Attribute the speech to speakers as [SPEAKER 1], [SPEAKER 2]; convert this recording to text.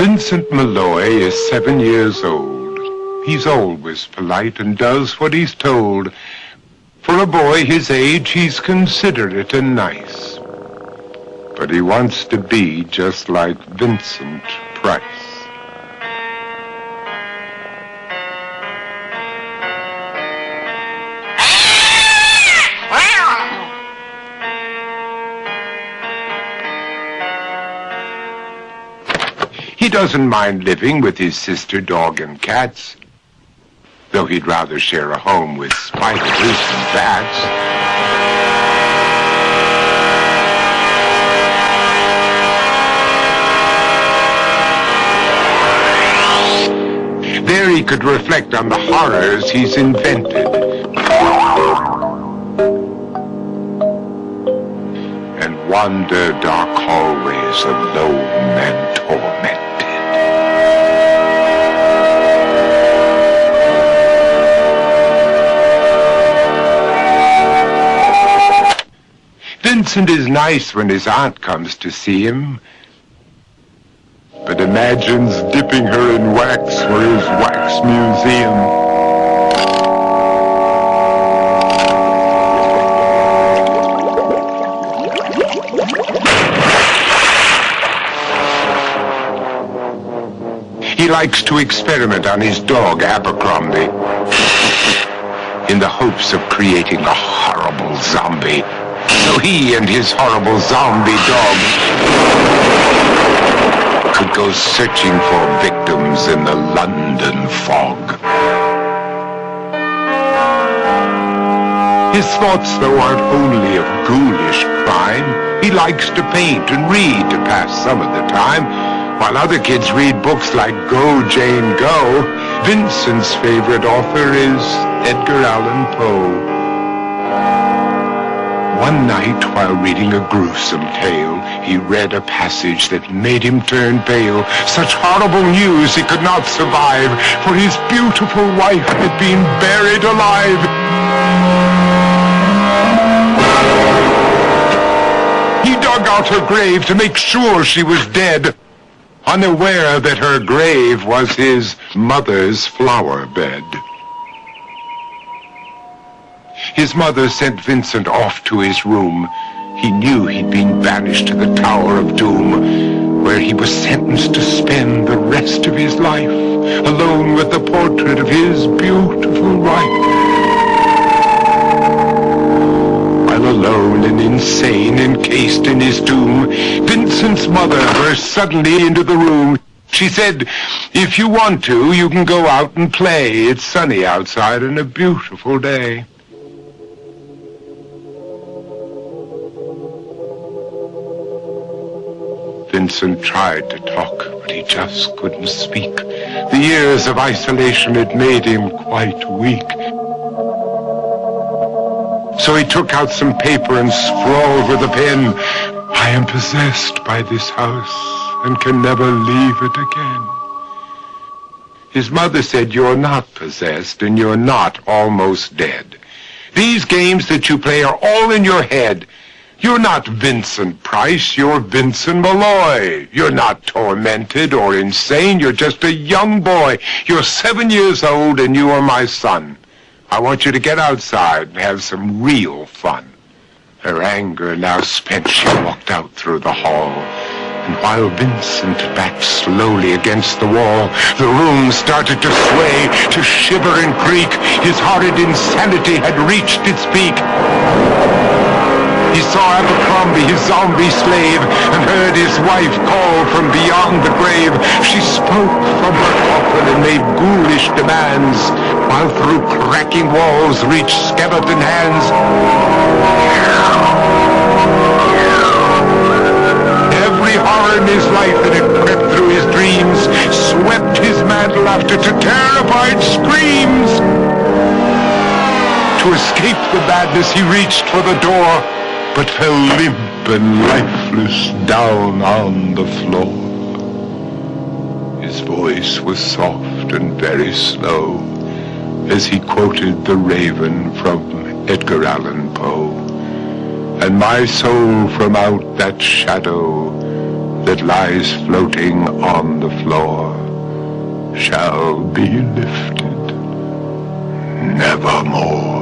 [SPEAKER 1] Vincent Malloy is 7 years old. He's always polite and does what he's told. For a boy his age, he's considerate and nice. But he wants to be just like Vincent Price. He doesn't mind living with his sister, dog, and cats, though he'd rather share a home with spiders and bats. There he could reflect on the horrors he's invented and wander dark hallways alone and tormented. Vincent is nice when his aunt comes to see him, but imagines dipping her in wax for his wax museum. He likes to experiment on his dog, Abercrombie, in the hopes of creating a horrible zombie. So he and his horrible zombie dog could go searching for victims in the London fog. His thoughts, though, aren't only of ghoulish crime. He likes to paint and read to pass some of the time. While other kids read books like Go, Jane, Go, Vincent's favorite author is Edgar Allan Poe. One night, while reading a gruesome tale, he read a passage that made him turn pale. Such horrible news he could not survive, for his beautiful wife had been buried alive. He dug out her grave to make sure she was dead, unaware that her grave was his mother's flower bed. His mother sent Vincent off to his room. He knew he'd been banished to the Tower of Doom, where he was sentenced to spend the rest of his life alone with the portrait of his beautiful wife. While alone and insane, encased in his tomb, Vincent's mother burst suddenly into the room. She said, "If you want to, you can go out and play. It's sunny outside and a beautiful day." Vincent tried to talk, but he just couldn't speak. The years of isolation had made him quite weak. So he took out some paper and scrawled with a pen, "I am possessed by this house and can never leave it again." His mother said, "You're not possessed and you're not almost dead. These games that you play are all in your head. You're not Vincent Price, you're Vincent Malloy. You're not tormented or insane, you're just a young boy. You're 7 years old and you are my son. I want you to get outside and have some real fun." Her anger now spent, she walked out through the hall. And while Vincent backed slowly against the wall, the room started to sway, to shiver and creak. His horrid insanity had reached its peak. He saw Abercrombie, his zombie slave, and heard his wife call from beyond the grave. She spoke from her coffin and made ghoulish demands, while through cracking walls reached skeleton hands. Every horror in his life that had crept through his dreams swept his mad laughter to terrified screams. To escape the madness, he reached for the door, but fell limp and lifeless down on the floor. His voice was soft and very slow as he quoted The Raven from Edgar Allan Poe. And my soul from out that shadow that lies floating on the floor shall be lifted nevermore.